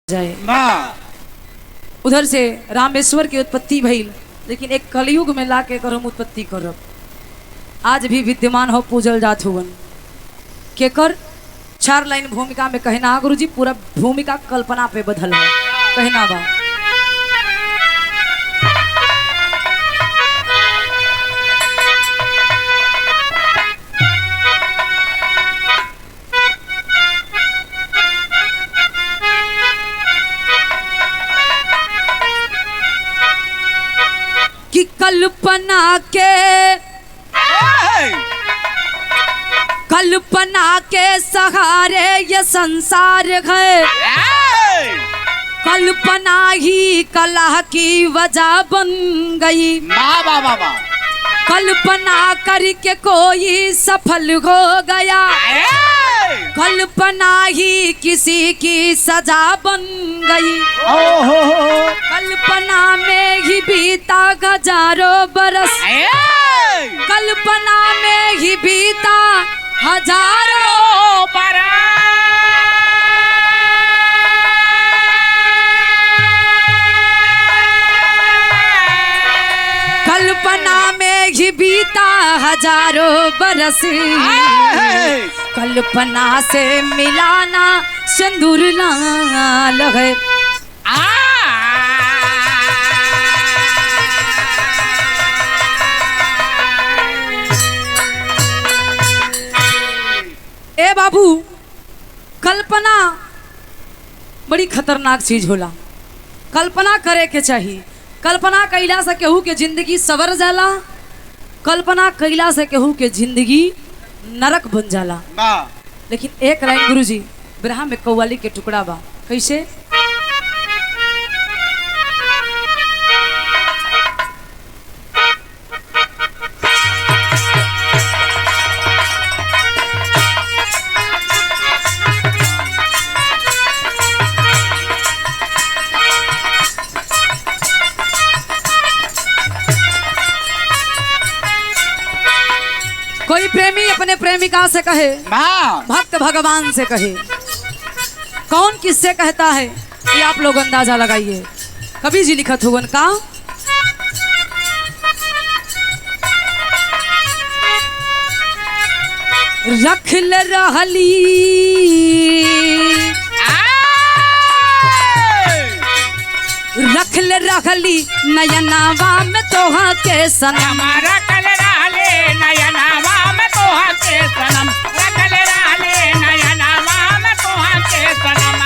जाए उधर से रामेश्वर की उत्पत्ति भइल, लेकिन एक कलयुग में लाके कर हम उत्पत्ति करब। आज भी विद्यमान हो पूजल जात हुवन के कर 4 लाइन भूमिका में कहना गुरुजी, पूरा भूमिका कल्पना पे बदल है। कहना बा कि कल्पना के सहारे ये संसार है, कल्पना ही कला की वजह बन गई। कल्पना करके कोई सफल हो गया, कल्पना ही किसी की सजा बन गई। कल्पना में ही बीता हजारों बरस, कल्पना में ही बीता हजारों बरस। कल्पना में ही बीता हजारों बरस, कल्पना से मिलाना सिंदूर लाल है। ए बाबू, कल्पना बड़ी खतरनाक चीज होला। कल्पना करे के चाहिए। कल्पना कैला से केहू के जिंदगी सवर जाला, कल्पना कैला से केहू के जिंदगी नरक बन जाला। लेकिन एक लाइन गुरुजी बिरहा में कव्वाली के टुकड़ा बा, कैसे? कोई प्रेमी अपने प्रेमिका से कहे, भक्त भगवान से कहे, कौन किससे कहता है ये आप लोग अंदाजा लगाइए। कवि जी लिखत हुवन का, रख ले रहली रख ले रहली नयनावा में तोहा के सनम, रखल रहले नयनावा में तोहा के सनम, रखल रहले नयनावा में तोहा के सनम,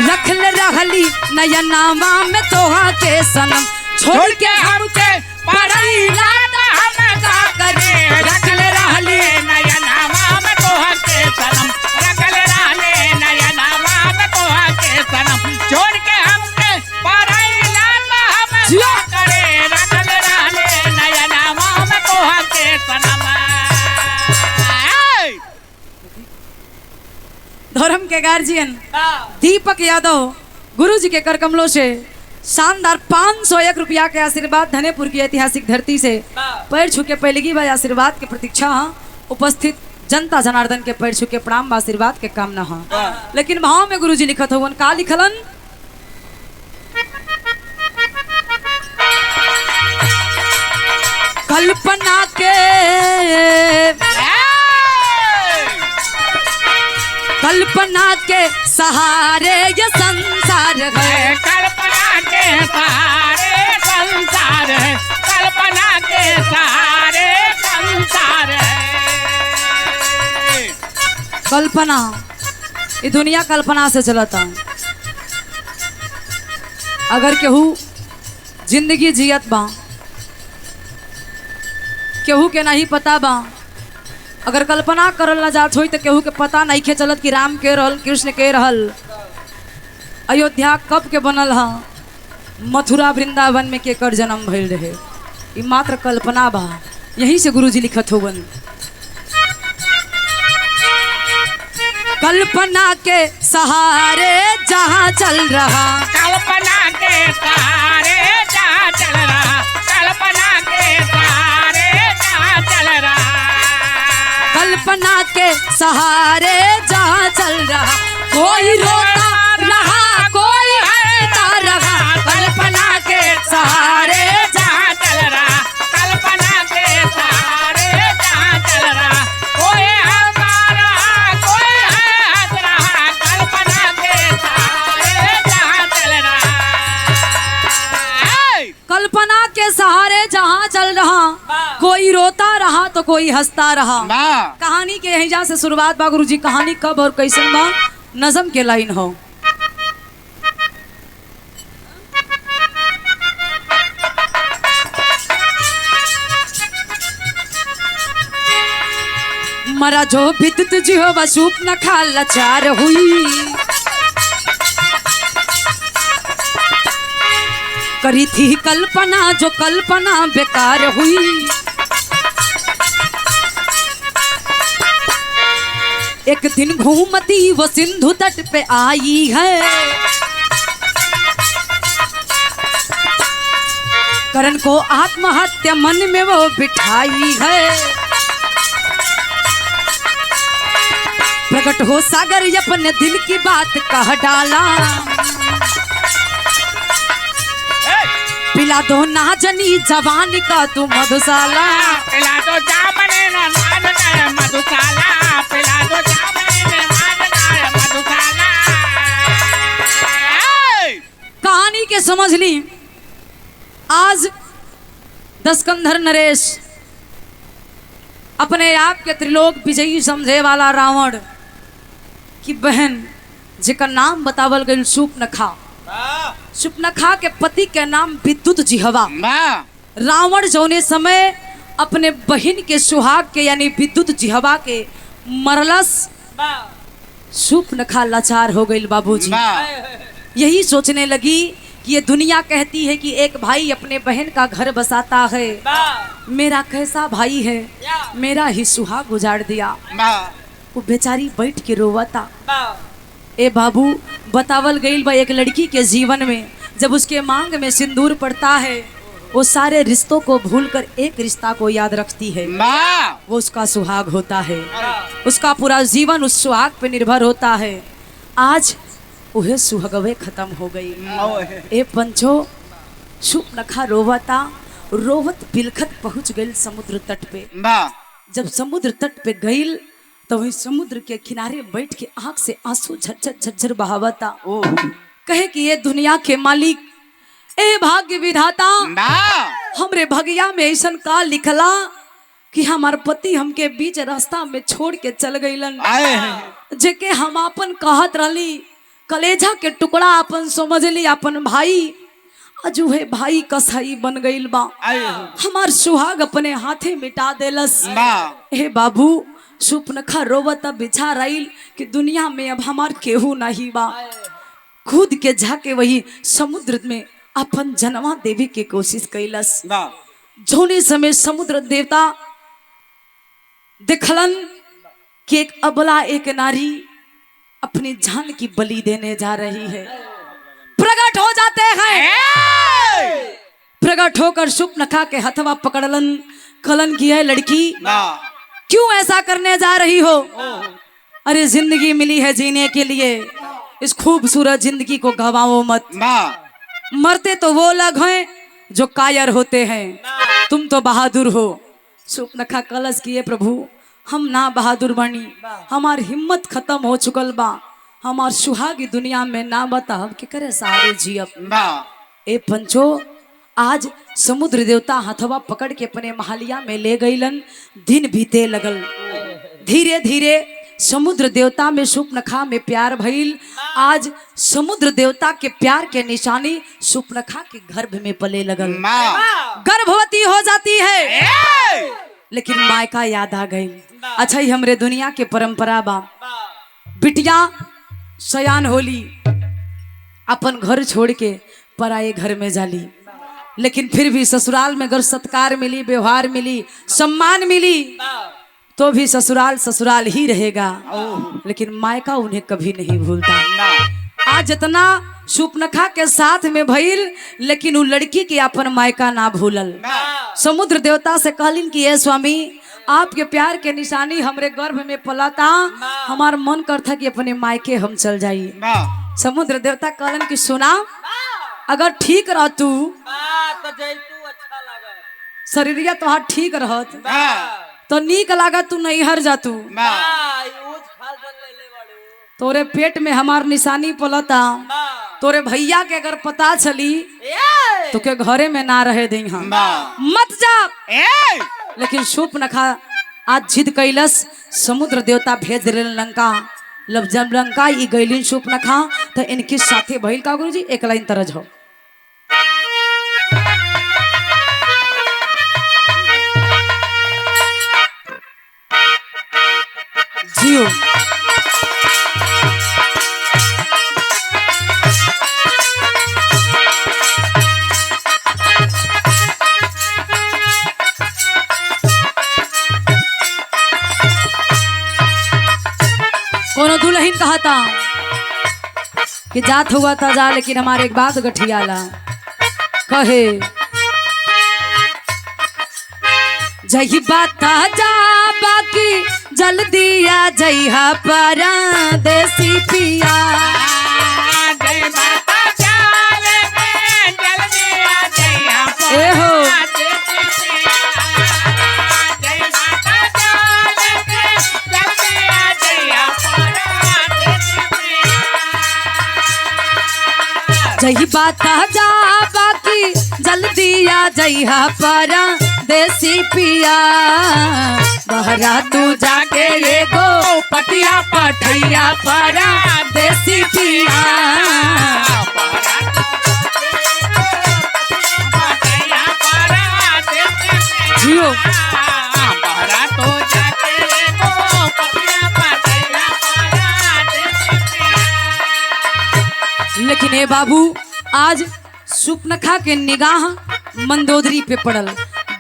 रखल रहली नयनावा में तोहा के सनम, छोड़ के हमके पढ़ई लाता हम का करे। रखल रहले नयनावा में तोहा के सनम, रखल रहले नयनावा में तोहा के सनम, छोड़ के हमके पढ़ई लाता हम का करे। रखल रहले नयनावा में तोहा के सनम। धर्म के गार्जियन दीपक यादव गुरु जी के कर कमलों से शानदार 501 रुपया के आशीर्वाद धनेपुर की ऐतिहासिक धरती से पैर छू के पहलगी बार आशीर्वाद के प्रतीक्षा उपस्थित जनता जनार्दन के पैर छू के प्रणाम आशीर्वाद के कामना हाँ। लेकिन भाव में गुरु जी लिखत हुवन का लिखलन, कल्पना के सहारे ये संसार है, कल्पना के सहारे संसार है, कल्पना के सहारे संसार है। कल्पना, ये दुनिया कल्पना से चलता। अगर केहू जिंदगी जियत बा, केहू के नहीं पता बा, अगर कल्पना करल ना जात होई तो केहू के पता नहीं खे चलत कि राम के रहल, कृष्ण के रहल, अयोध्या कब के बनल हा, मथुरा वृंदावन में केकर जन्म भइल रहे। ये मात्र कल्पना बा। यही से गुरुजी लिखत होवन, कल्पना के सहारे जहाँ चल रहा, कल्पना के सहारे जहाँ चल रहा, कल्पना कल्पना के सहारे जहाँ चल रहा, कोई रोता रहा कोई हंसता रहा, कल्पना के सहारे जहाँ चल रहा, कल्पना के सहारे जहाँ चल रहा, कोई हंसा रहा कोई हंस रहा, कल्पना के सहारे जहाँ चल रहा। कल्पना के सहारे जहाँ चल रहा, कोई रोता रहा तो कोई हंसता रहा। कहानी के यहीं से शुरुआत बा गुरुजी। कहानी कब और कैसन बा, नज़म के लाइन हो। मरा जो विद्युत जिहो वसूप न खा लाचार हुई, करी थी कल्पना जो कल्पना बेकार हुई। एक दिन घूमती वो सिंधु तट पे आई है, करण को आत्महत्या मन में वो बिठाई है। प्रकट हो सागर अपने दिल की बात कह डाला, पिला दो नाजनी जवानी का तू मधुशाला, पिला दो जामने ना नाजना मधुशाला, पिला दो जामने ना नाजना मधुशाला। कहानी के समझ ली। आज दशकंधर नरेश अपने आप के त्रिलोक विजयी समझे वाला रावण की बहन जिकर नाम बतावल गई शूर्पणखा, शूर्पणखा के पति के नाम विद्युत जिह्वा। रावण जौने समय अपने बहन के सुहाग के यानी विद्युत जिह्वा के मरलस, शूर्पणखा लाचार हो गई बाबूजी। यही सोचने लगी कि ये दुनिया कहती है कि एक भाई अपने बहन का घर बसाता है, मेरा कैसा भाई है, मेरा ही सुहाग उजाड़ दिया। वो बेचारी बैठ के रोवता। ए बाबू, बतावल गईल बा एक लड़की के जीवन में जब उसके मांग में सिंदूर पड़ता है, वो सारे रिश्तों को भूलकर एक रिश्ता को याद रखती है, वो उसका सुहाग होता है। उसका पूरा जीवन उस सुहाग पे निर्भर होता है। आज वह सुहागवे खत्म हो गई। ए पंचो, शूर्पणखा रोवता, रोवत बिलखत पहुंच गई समुद्र तट पे। जब समुद्र तट पे गईल तो वही समुद्र के किनारे बैठ के आंख से आंसू झरझर झरझर बहावता। कहे कि ये दुनिया के मालिक, ए भाग्य विधाता, हमरे भगिया में ऐसन का लिखला कि हमार पति हमके बीच रास्ता में छोड़ के चल गईलन, जेके हम अपन कहत रहली, कलेजा के टुकड़ा अपन समझली, अपन भाई, आज उहे भाई कसाई बन गईल बा। हमार सुहाग अपने हाथे मिटा देलस। हे बाबू, शूर्पणखा रोवता बिछा रही कि दुनिया में अब हमार केहू नहीं बा। खुद के जाके वही समुद्र में अपन जनवा देवी के कोशिश कैलस। जोने समय समुद्र देवता देखलन कि एक अबला एक नारी अपनी जान की बलि देने जा रही है, प्रकट हो जाते हैं। प्रकट होकर शूर्पणखा के हथवा पकड़लन, कलन की है लड़की, क्यों ऐसा करने जा रही हो? अरे जिंदगी मिली है जीने के लिए, इस खूबसूरत जिंदगी को गवाओ मत। मरते तो वो लोग हैं जो कायर होते हैं, तुम तो बहादुर हो। शूर्पणखा कलश किए, प्रभु हम ना बहादुर बनी, हमार हिम्मत खत्म हो चुकल बा, हमार सुहागी दुनिया में ना बता, हम के करे सारे जियब। ए पंचो, आज समुद्र देवता हथवा पकड़ के अपने महलिया में ले गईलन। दिन बीते लगल, धीरे धीरे समुद्र देवता में शूर्पणखा में प्यार भइल। आज समुद्र देवता के प्यार के निशानी शूर्पणखा के गर्भ में पले लगल, गर्भवती हो जाती है। लेकिन मायका याद आ गई। अच्छा, ही हमरे दुनिया के परंपरा बा, बिटिया सयान होली अपन घर छोड़ के पराये घर में जाली, लेकिन फिर भी ससुराल में अगर सत्कार मिली, व्यवहार मिली, सम्मान मिली, तो भी ससुराल ससुराल ही रहेगा। लेकिन मायका उन्हें कभी नहीं भूलता। आज जितना शूर्पणखा के साथ में भइल, लेकिन वो लड़की के अपन मायका ना भूलल। समुद्र देवता से कहलिन कि ये स्वामी, आपके प्यार के निशानी हमरे गर्भ में पलाता, हमार मन करता कि अपने मायके हम चल जाइए। समुद्र देवता कहलन कि सुना, अगर ठीक रह तू शरीरिया तोहार ठीक रहत तो नीक लागत, तू नैहर जा तू। तोरे पेट में हमार निशानी पलता, तोरे भैया के अगर पता चली तो के घरे में ना रहे दे मत जा। लेकिन शूर्पणखा आज जिद कैलस, समुद्र देवता भेज दिले लंका। जब लंका ई गईलिन शूर्पणखा तो इनके साथे भइल का गुरुजी, एक लाइन तरज हो। जियो कोनो दुल्हन कहा था कि जात हुआ था जा, लेकिन हमारे एक बात गठियाला कहे, जही बात जा बाकी जल्दी आ जइहा परदेसी पिया। ए हो जही बात जा बाकी जल्दी आ जइहा परदेसी पिया। बहरा तू जाके एगो पटिया पठैया परदेसी पिया। जियो लेकिन ए बाबू, आज शूर्पणखा के निगाह मंदोदरी पे पड़ल।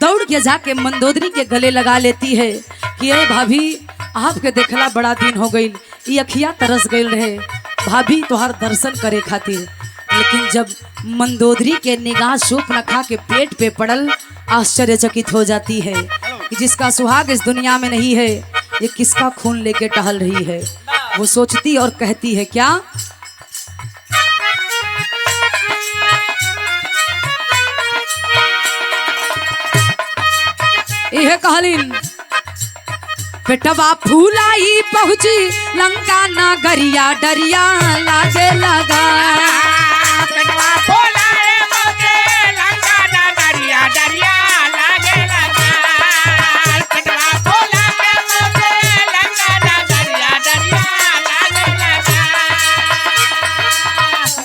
दौड़ के जाके मंदोदरी के गले लगा लेती है कि अरे भाभी, आपके देखला बड़ा दिन हो गई, ये अखिया तरस गई रहे भाभी तोहर दर्शन करे खातिर। लेकिन जब मंदोदरी के निगाह शूर्पणखा के पेट पे पड़ल, आश्चर्यचकित हो जाती है कि जिसका सुहाग इस दुनिया में नहीं है, ये किसका खून लेके टहल रही है। वो सोचती और कहती है क्या, यह कहलिन, पेटवा फूलाई पहुंची लंका नगरिया, डरिया लागे लगा। पेटवा फूलाए मोके लंका नगरिया, डरिया लागे लगा। पेटवा फूलाए मोके लंका नगरिया, डरिया लागे लगा।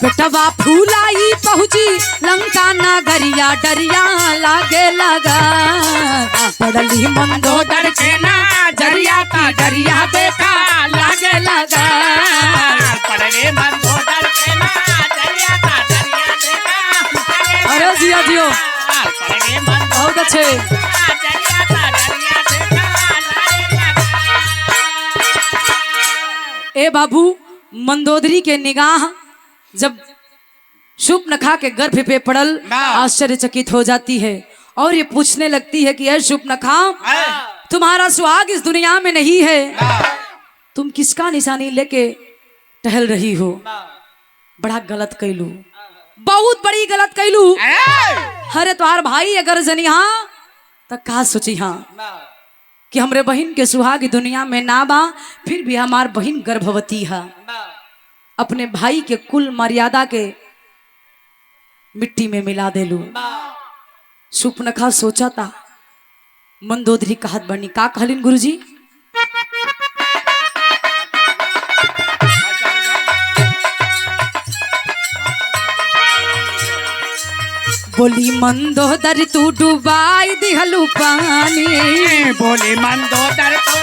पेटवा फूलाई पहुंची लंका नगरिया, डरिया लागे लगा। पड़ली मंदोदर के ना जरिया का डरिया देखा लागे लगा। पड़ले मंदोदर के ना जरिया का डरिया देखा। अरे जिया जियो, पड़ले मंदोदर बहुत अच्छे। जरिया का डरिया देखा लागे लगा। ए बाबू, मंदोदरी के निगाह जब शूर्पणखा के गर्भ पे पड़ल, आश्चर्यचकित हो जाती है और ये पूछने लगती है कि शूर्पणखा, तुम्हारा सुहाग इस दुनिया में नहीं है, तुम किसका निशानी लेके टहल रही हो? बड़ा गलत कैलू, बहुत बड़ी गलत कैलू। अरे तुम्हार भाई अगर जनिहा तो का सोची हाँ कि हमरे बहन के सुहाग दुनिया में ना बा, फिर भी हमार बहन गर्भवती है। अपने भाई के कुल मर्यादा के मिट्टी में मिला देलू। शूर्पणखा सोचा था, मंदोदरी कहत बनी का कहलिन गुरुजी, बोली मंदोदर तू डुबाई दिहलू पानी। बोली मंदोदर तू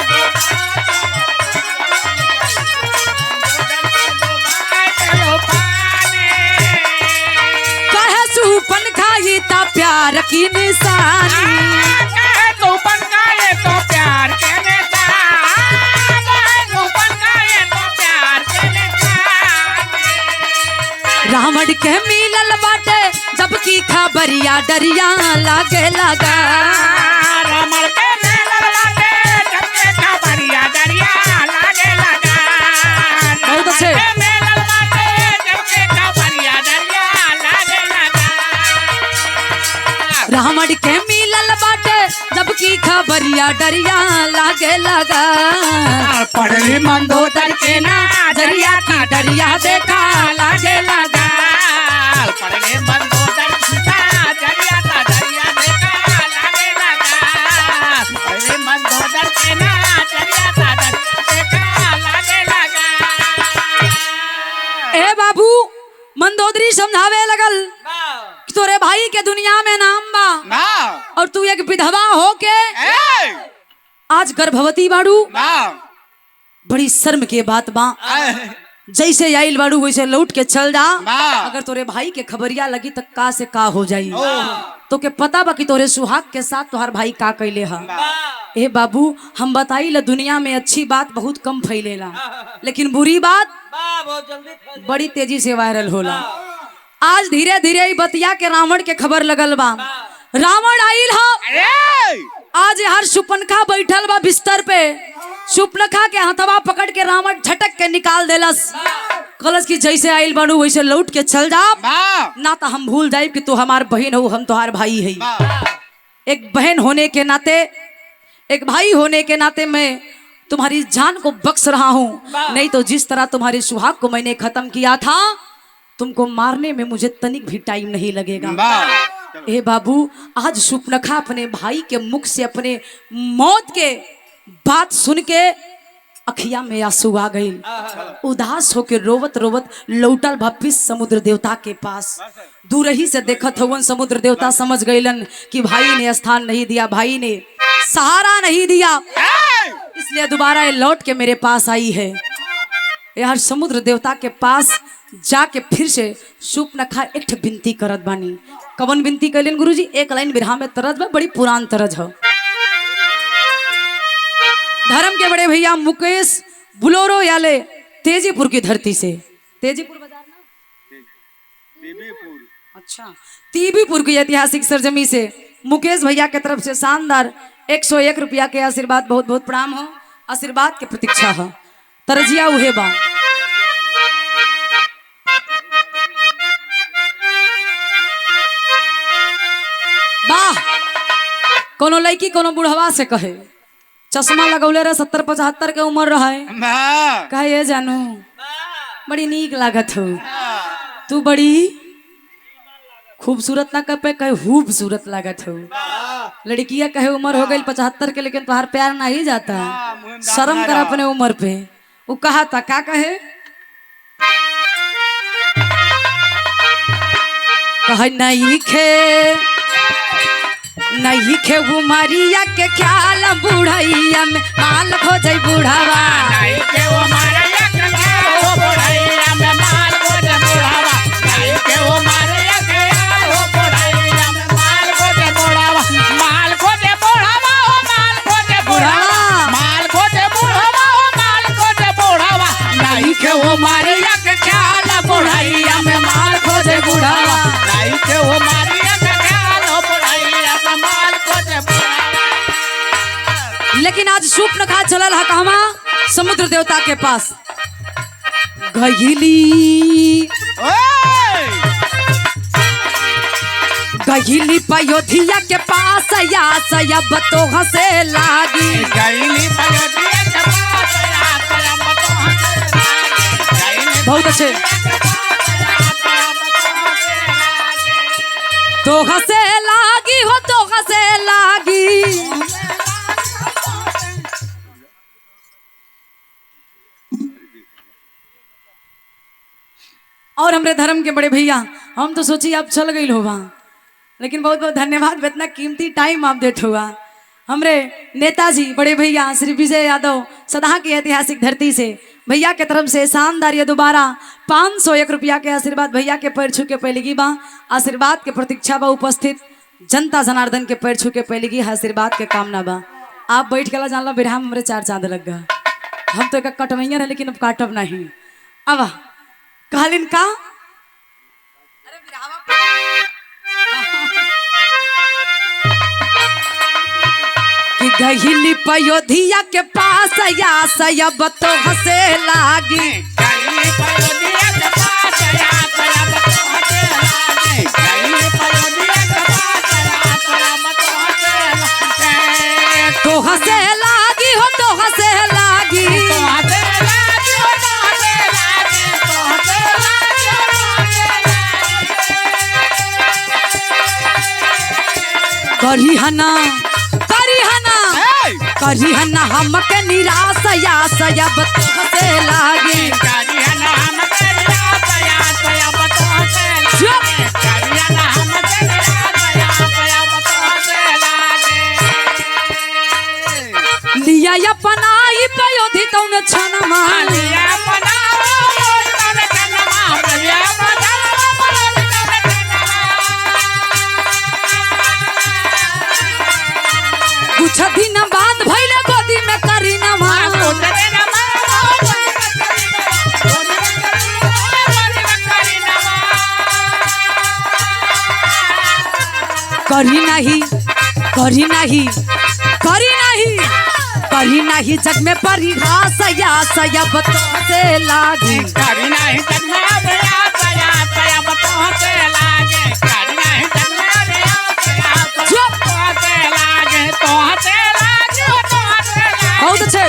कहे शूर्पणखा ये ता प्यार की निशानी। तो बनकाए तो प्यार के निशान, तो बनकाए तो प्यार के निशान। रावण के मिलल बाटे जबकि खबरिया, डरिया लागे लगा। रावण के मिलल बाटे तुहे मिलल बाटे जबकि खबरिया डरिया लागे लगा पढ़ली मंदोदर के ना जरिया की डरिया देखा लागे लगा पढ़ली मंदोदर ना जरिया का डरिया देखा लागे लगा पढ़ली मंदोदर के ना जरिया का डरिया देखा लागे लगा। ए बाबू मंदोदरी समझावे लगल कि तोरे भाई के दुनिया में नाम बा ना और तू एक विधवा हो के आज गर्भवती बाड़ू। ना बड़ी शर्म के बात बा। जैसे आइल बाड़ू वैसे लौट के चल जा। अगर तोरे भाई के खबरिया लगी तक का से का हो जाई। तो के पता बा कि तोरे सुहाग के साथ तोहार भाई का कैले हा। ए बाबू हम बताई ला दुनिया में अच्छी बात बहुत कम फैलेला लेकिन बुरी बात बड़ी तेजी से वायरल होला। आज धीरे धीरे बतिया के रावण के खबर लगल बा। रावण आइल हा। आज हर सुपनखा बैठल बा बिस्तर पे। सुपनखा के हथवा पकड़ के रावण झटक के निकाल देलस। कलस की जैसे आइल बाड़ू वैसे लौट के चल जा ना तो हम भूल जाए कि तू हमार बहन हो हम तुम्हार भाई है। एक बहन होने के नाते एक भाई होने के नाते मैं तुम्हारी जान को बख्श रहा हूँ। नहीं तो जिस तरह तुम्हारे सुहाग को मैंने खत्म किया था तुमको मारने में मुझे तनिक भी टाइम नहीं लगेगा। ए बाबू आज सुपनखा अपने भाई के मुख से अपने मौत के बात सुन के अखिया में आंसू आ गई। उदास होकर रोवत रोवत लौटल वापिस समुद्र देवता के पास। दूर ही से देखत हवन समुद्र देवता समझ गईलन कि भाई ने स्थान नहीं दिया, भाई ने सहारा नहीं दिया, इसलिए दोबारा लौट के मेरे पास आई है। यार समुद्र देवता के पास जाके फिर से सुपनखा एक विनती करत बानी। कवन विनती कैलन गुरुजी? एक लाइन बिरहा में तरज बा, बड़ी पुरान तरज है। धर्म के बड़े भैया मुकेश बुलोरो याले तेजीपुर की धरती से। तेजीपुर बाजार ना? अच्छा, तीबीपुर की ऐतिहासिक सरजमी से मुकेश भैया के तरफ से शानदार 101 रुपया के आशीर्वाद बहुत बहुत प्रणाम हो। आशीर्वाद के प्रतीक्षा है। तरजिया उहे बा। वाह, कोनो लड़की कोनो बुढ़वा से कहे चश्मा लगौले रहे 70-75 के उम्र रहे कहे ये जानू बड़ी नीक लागत हो, तू बड़ी खूबसूरत ना कहे कहे खूबसूरत लागत हो। लड़कियां कहे उम्र हो गई 75 के लेकिन तुम्हार प्यार ना ही जाता। शर्म कर अपने उम्र पे। वो कहा था क्या कहे? कहे नहीं खे उमरिया के ख्याल बुढ़ैया में माल हो जाई बुढ़ावा। नहीं के उमरिया के ख्याल बुढ़ैया में माल हो जाई बुढ़ावा। नहीं के उमरिया के ख्याल बुढ़ैया में माल हो जाई बुढ़ावा। माल हो जाई बुढ़ावा, माल हो जाई बुढ़ावा, माल हो जाई बुढ़ावा, माल हो जाई बुढ़ावा। नहीं के उमरिया के ख्याल बुढ़ैया में माल हो जाई बुढ़ावा। नहीं के उमरिया के ख्याल बुढ़ैया में माल हो जाई बुढ़ावा। लेकिन आज सुपनखा चलल है कहवा? समुद्र देवता के पास गहिली गहिली पयोधिया के पास या सब तो हंसे लागी। गहिली पयोधिया के पास या सब तो हंसे लागी। बहुत अच्छे। तो हंसे लागी हो तो हंसे लागी। और हमरे धर्म के बड़े भैया हम तो सोची आप चल गई होगा लेकिन बहुत बहुत धन्यवाद, इतना कीमती टाइम आप देते हुआ। हमरे नेताजी बड़े भैया श्री विजय यादव सदा की ऐतिहासिक धरती से भैया के तरफ से शानदार ये दोबारा 501 रुपया के आशीर्वाद भैया के पैर छू के पहलेगी बा। आशीर्वाद के प्रतीक्षा बा उपस्थित जनता जनार्दन के पैर छू के पहलेगी आशीर्वाद के कामना बा। आप बैठ के जान लो बिरहा में हमरे 4 चांद लग गा। हम तो एक कटवैया है लेकिन अब काटब नहीं। अब कहलिन का अरे कि गहिली पयोधिया के पास या सब तो हंसे लागी। गहिली पयोधिया के पास या सब तो हंसे लागी। गहिली पयोधिया के पास या सब तो तो हंसे लागी हो तो हंसे लागी करी हना हमके निराश या सयब तो हंसे लागी लिया अपनाई पयोधी तौन छनमा कुछ दिन बाद भइले गोदी में करी नमा करी नहीं जग में परिहास या सयब तो हंसे लागी बहुत अच्छे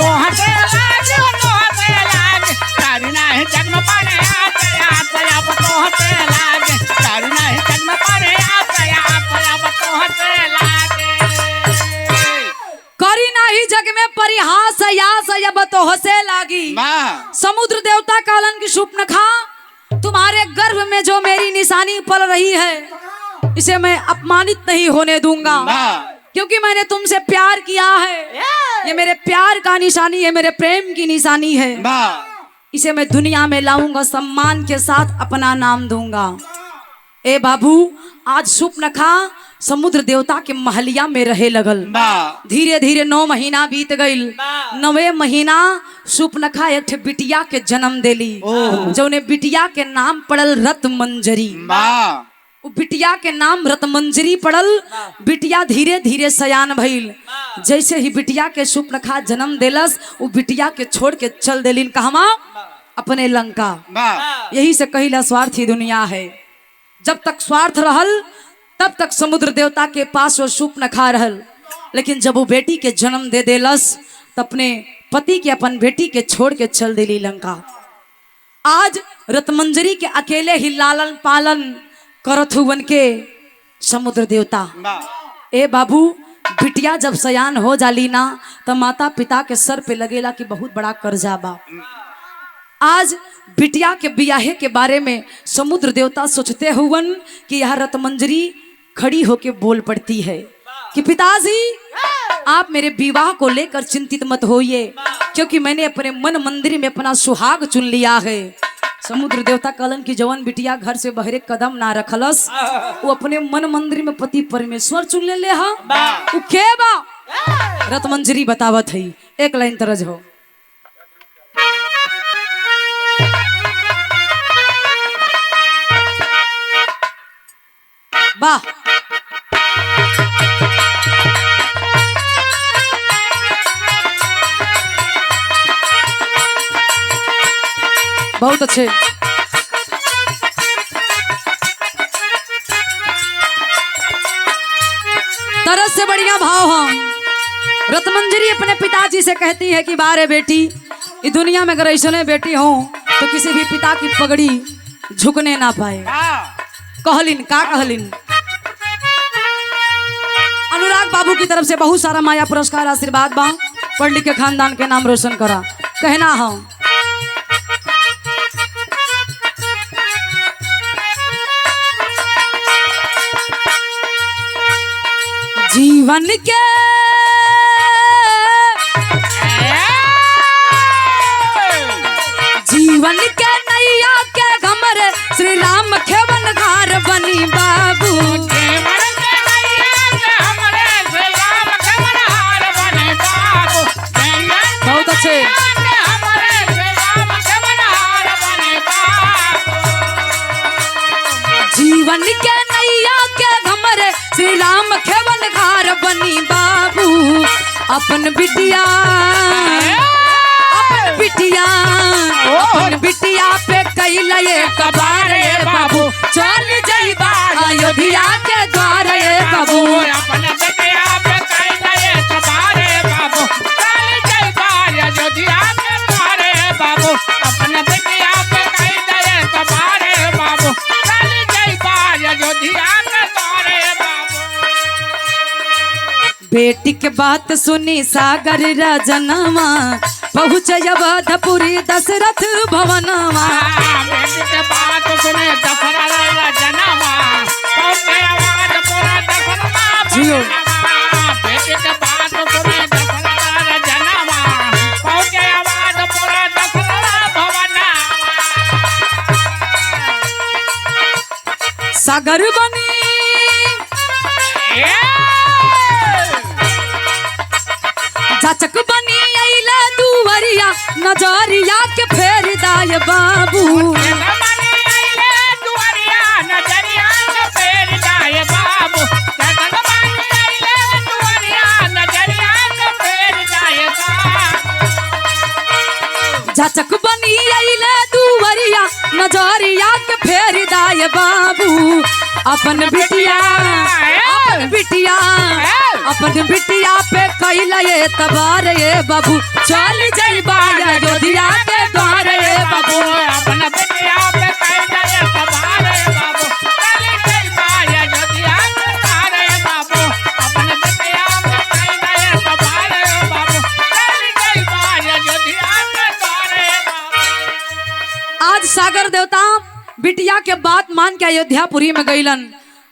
करी नहीं जग में परिहास या सयब तो हंसे लागी समुद्र देवता कालन की शूर्पणखा तुम्हारे गर्भ में जो मेरी निशानी पल रही है इसे मैं अपमानित नहीं होने दूंगा क्योंकि मैंने तुमसे प्यार किया है ये मेरे प्यार का निशानी है मेरे प्रेम की निशानी है इसे मैं दुनिया में लाऊंगा सम्मान के साथ अपना नाम दूंगा ए बाबू आज शूर्पणखा समुद्र देवता के महलिया में रहे लगल धीरे धीरे 9 महीना बीत गईल 9वें महीना शूर्पणखा एक बिटिया के जन्म देली जौने बिटिया के नाम पड़ल रत्मंजरी उ बिटिया के नाम रत्मंजरी पड़ल बिटिया धीरे धीरे सयान भइल जैसे ही बिटिया के शूर्पणखा जन्म देलस उ बिटिया के छोड़ के चल देलिन कहवा अपने लंका यही से कहिला स्वार्थी दुनिया है जब तक स्वार्थ रहल तब तक समुद्र देवता के पास वो शूर्पणखा रहल लेकिन जब वो बेटी के जन्म दे देलस तो अपने पति के अपन बेटी के छोड़ के चल देली लंका आज रत्मंजरी के अकेले ही लालन पालन करत हुवन के समुद्र देवता ए बाबू बिटिया जब सयान हो जाली ना तो माता पिता के सर पे लगेला कि बहुत बड़ा कर्जा बा आज बिटिया के बियाहे के बारे में समुद्र देवता सोचते हुवन कि यह रत्मंजरी खड़ी होके बोल पड़ती है कि पिताजी आप मेरे विवाह को लेकर चिंतित मत होइए क्योंकि मैंने अपने मन मंदिर में अपना सुहाग चुन लिया है समुद्र देवता कलन की जवन बिटिया घर से बहरे कदम ना रखलस वो अपने मन मंदिर में पति परमेश्वर चुन ले हा उ के बा रत्मंजरी बतावत है एक लाइन तरज हो वाह बहुत अच्छे तरस से बढ़िया भाव हम रत्मंजरी अपने पिताजी से कहती है कि बारे बेटी इस दुनिया में अगर ऐसे बेटी हो तो किसी भी पिता की पगड़ी झुकने ना पाए कहलिन का कहलिन अनुराग बाबू की तरफ से बहुत सारा माया पुरस्कार आशीर्वाद बा पढ़ लिख के खानदान के नाम रोशन करा कहना हो जीवन के नैया के घमर श्री राम खेवन घार बनी बाबू बहुत अच्छे जीवन के नैया के घमर श्री राम खेवन घार बनी बाबू अपन बिटिया पे कैला ये कबार बाबू चल जाइबा अयोध्या के द्वार बाबू अपन बिटिया पे कैला ये कबार बेटी के बात सुनी सागर राजनवा पहुँच अवधपुरी दशरथ भवनवा। बेटी के बात सुने दशरथ जनवा पहुंचे अवधपुर दशरथ जियो। भवनवा। बेटी के बात सुने दशरथ जनवा पहुंचे अवधपुर दशरथ भवनवा। सागर बनी जाचक बनी अइला दुवरिया नजरिया के फेर दाय बाबू। जाचक बनी अइला दुवरिया नजरिया के फेर दाय बाबू। अपन बिटिया अपन बिटिया पे कैला ये तबार ये बाबू। चल जइबा अयोध्या के द्वार ये बाबू। अपन बिटिया पे कैला ये तबार ये बाबू। चल जइबा अयोध्या के द्वार ये बाबू। अपन बिटिया पे कैला ये तबार ये बाबू। चल जइबा अयोध्या के द्वार ये बाबू। आज सागर देवता बिटिया के बात मान के अयोध्यापुरी में गईलन।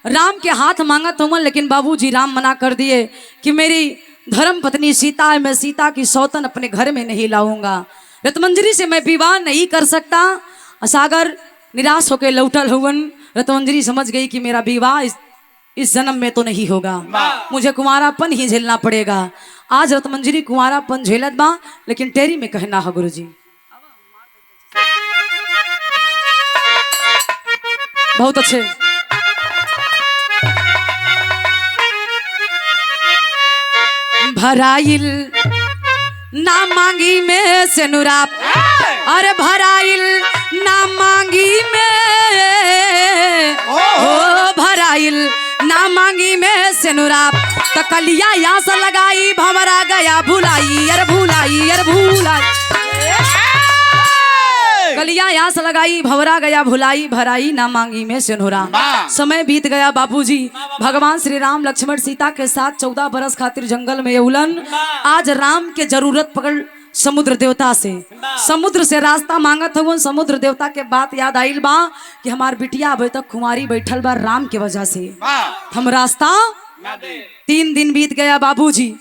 राम के हाथ मांगत हुआ लेकिन बाबूजी राम मना कर दिए कि मेरी धर्म पत्नी सीता है, मैं सीता की सौतन अपने घर में नहीं लाऊंगा। रत्मंजरी से मैं विवाह नहीं कर सकता। सागर निराश होकर लौटल हुवन। रत्मंजरी समझ गई कि मेरा विवाह इस जन्म में तो नहीं होगा, मुझे कुंवारापन ही झेलना पड़ेगा। आज रत्मंजरी कुंवारापन झेलत बा लेकिन टेरी में कहना है गुरुजी। बहुत अच्छे। भराइल ना मांगी में से नुराप, अरे भराइल ना मांगी में, ओ भराइल ना मांगी में से नुराप। तो कलिया यास लगाई भंवरा गया भुलाई, अरे भुलाई, अरे भुलाई। कलिया यास लगाई भंवरा गया भुलाई, भराई ना मांगी में सिंदूरा। समय बीत गया बाबूजी। भगवान श्री राम लक्ष्मण सीता के साथ 14 बरस खातिर जंगल में उलन। आज राम के जरूरत पकड़ समुद्र देवता से, समुद्र से रास्ता मांगत हो। समुद्र देवता के बात याद आइल बा कि हमार बिटिया अभी तक कुंवारी बैठल बा राम के वजह से, हम रास्ता। 3 दिन बीत गया बाबूजी।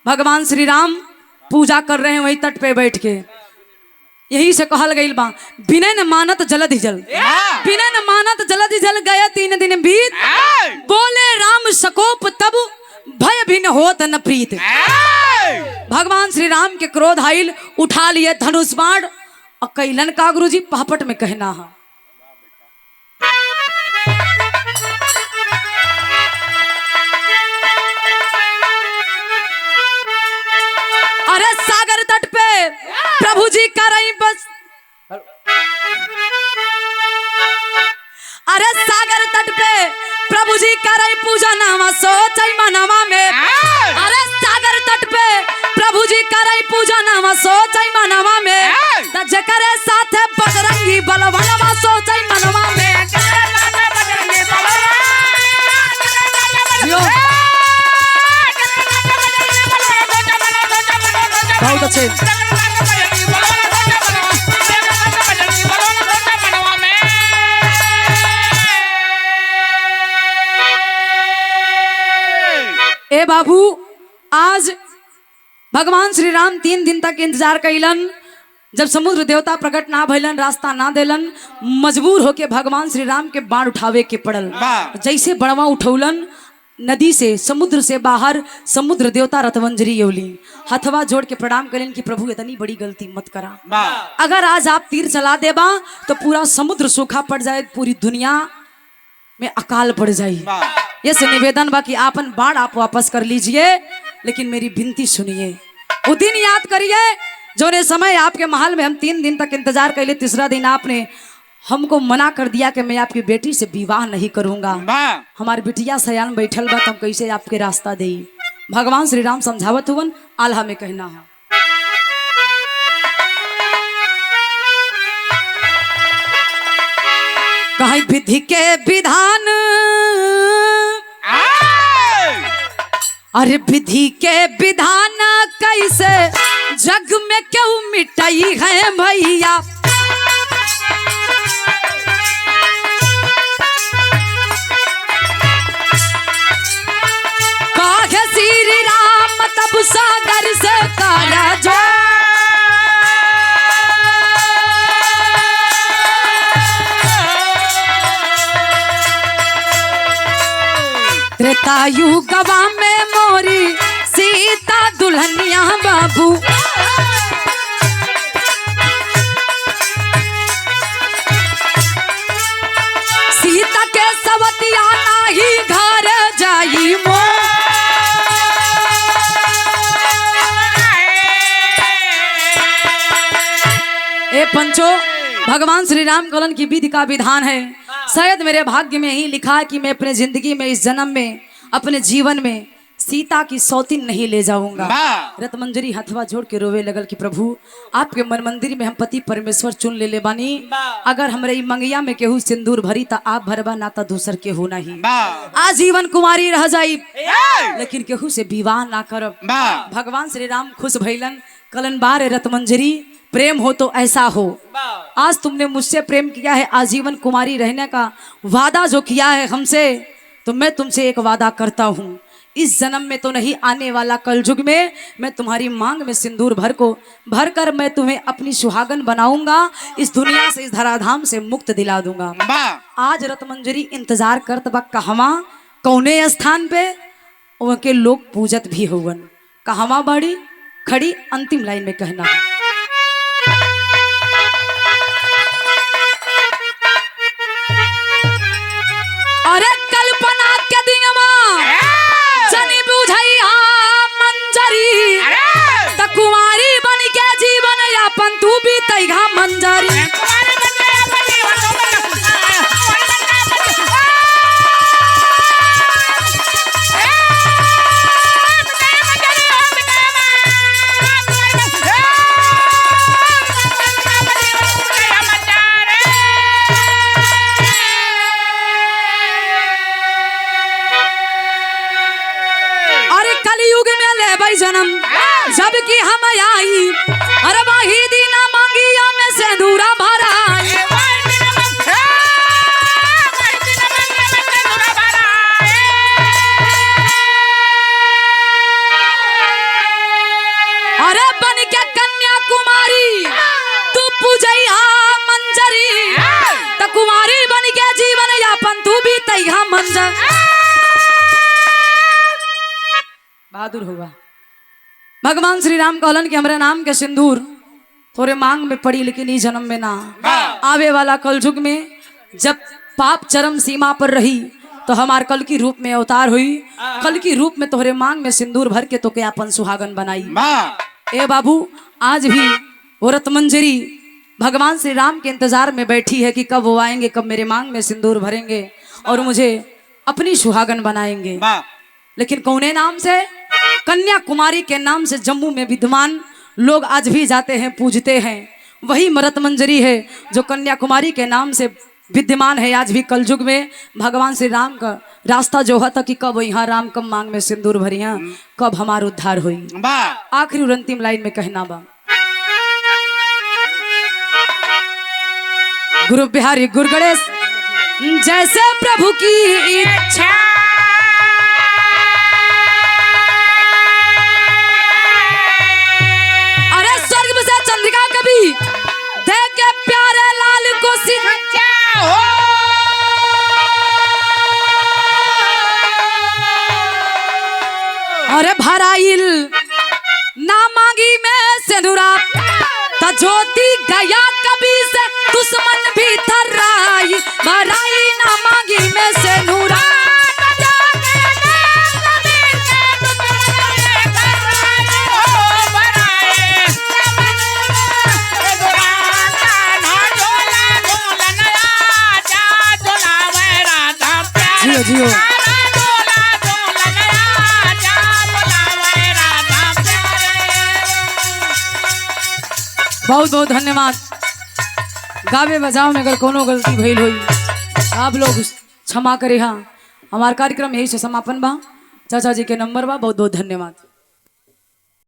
भगवान श्री राम पूजा कर रहे हैं वही तट पे बैठ के। यही से कहल गईल बा बिना न मानत जलधि जल, बिना न मानत जलधि जल। गया 3 दिन बीत, बोले राम सकोप तब भय भिन्न होत न प्रीत। भगवान श्री राम के क्रोध आइल, उठा लिए धनुष बाण और कैलन का गुरुजी पापट में कहना है। अरे सागर तट पे प्रभु जी करई बस, अरे सागर तट पे प्रभु जी करई पूजा नामा सोचई मनवा में। अरे सागर तट पे प्रभु जी करई पूजा नामा सोचई मनवा में। त जकरे साथे बजरंगी बलवनवा सोचई मनवा में। बहुत अच्छे। ए बाबू, आज भगवान श्री राम 3 दिन तक इंतजार कैलन। जब समुद्र देवता प्रकट ना भइलन, रास्ता ना देलन, मजबूर होके भगवान श्री राम के बाण उठावे के पड़ल। जैसे बड़वा उठौलन, नदी से समुद्र से बाहर समुद्र देवता रतवंजरी योली हथवा जोड़ के प्रणाम करें कि प्रभु इतनी बड़ी गलती मत करा। अगर आज आप तीर चला देबा तो पूरा समुद्र सूखा पड़ जाए, पूरी दुनिया में अकाल पड़ जाए। ये से निवेदन बा कि आपन बाण आप वापस कर लीजिए, लेकिन मेरी विनती सुनिए। वो दिन याद करिए जो ने समय आपके महल में हम 3 दिन तक इंतजार कर लिए। तीसरा दिन आपने हमको मना कर दिया कि मैं आपकी बेटी से विवाह नहीं करूंगा। हमारी बिटिया सयान बैठल बा, तब कैसे आपके रास्ता दे। भगवान श्री राम समझावत हुवन, आल्हा में कहना है। कहीं विधि के विधान अरे विधि के विधान कैसे जग में क्यों मिटाई है भैया, काहे श्री राम तब सागर से कारा जो, त्रेतायुगवा में मोरी सीता दुल्हनिया बाबू, सीता के सवतिया नाही घर जाई मो, ए पंचो भगवान श्री राम कलन की विधि का विधान है। शायद मेरे भाग्य में ही लिखा है कि मैं अपने जिंदगी में इस जन्म में अपने जीवन में सीता की सौतीन नहीं ले जाऊंगा। रतमंजरी हथवा जोड़ के रोवे लगल कि प्रभु आपके मन मंदिर में हम पति परमेश्वर चुन ले बानी, अगर हमरे मंगिया में केहू सिंदूर भरी ता आप भरबा ना ता दूसर केहू नहीं, आजीवन कुमारी रह जाई लेकिन केहू से विवाह ना करब। भगवान श्री राम खुश भइलन, कलन बार रतमंजरी प्रेम हो तो ऐसा हो, आज तुमने मुझसे प्रेम किया है, आजीवन कुमारी रहने का वादा जो किया है हमसे, तो मैं तुमसे एक वादा करता हूँ, इस जन्म में तो नहीं आने वाला कलयुग में मैं तुम्हारी मांग में सिंदूर भर कर मैं तुम्हें अपनी सुहागन बनाऊंगा, इस दुनिया से इस धराधाम से मुक्त दिला दूंगा। आज रतमंजरी इंतजार करत बा कहवा कौने स्थान पे उनके लोग पूजत भी होवन, कहवा बाड़ी खड़ी अंतिम लाइन में कहना है। अरे कल्पना के दिनमा जनी बुझैया मंजरी, त कुमारी बन के जीवन यापन तू भी तैगा मंजरी, जन्म जब कि हम आई, अरे वही दीना मांगिया में सिंदूरा भरा, अरे बन के कन्या कुमारी तू पूजैया मंजरी, त कुमारी बन के जीवन यापन तू भी तैहा मंजर। बहादुर होगा भगवान श्री राम कहलन कि हमारे नाम के सिंदूर थोड़े मांग में पड़ी, लेकिन इस जन्म में ना, आवे वाला कलयुग में जब पाप चरम सीमा पर रही तो हमार कल की रूप में अवतार हुई, कल की रूप में तोहरे मांग में सिंदूर भर के तो क्या अपन सुहागन बनाई। ए बाबू आज भी वो रतमंजरी भगवान श्री राम के इंतजार में बैठी है कि कब वो आएंगे, कब मेरे मांग में सिंदूर भरेंगे और मुझे अपनी सुहागन बनाएंगे। लेकिन कौने नाम से? कन्याकुमारी के नाम से जम्मू में विद्यमान लोग आज भी जाते हैं, पूजते हैं, वही रतमंजरी है जो कन्याकुमारी के नाम से विद्यमान है। आज भी कलयुग में भगवान श्री राम का रास्ता जो है कि कब यहाँ राम कब मांग में सिंदूर भरिया, कब हमारा उद्धार हुई। आखिरी और अंतिम लाइन में कहना बा, गुरु बिहारी गुरु गणेश जैसे प्रभु की इच्छा, अरे स्वर्ग से चंद्रिका कभी देख के प्यारे लाल को सिंचा हो, अरे भराइल ना मांगी में सिंदूरा त ज्योति गया कभी से दुश्मन भी थर्राई, भराई ना मांगी में सिंदूरा जियो। बहुत बहुत धन्यवाद। गावे बजाओ में अगर कोनो गलती भइल होई आप लोग क्षमा करे। हाँ, हमारा कार्यक्रम यही से समापन बा। चाचा जी के नंबर बा, बहुत बहुत धन्यवाद।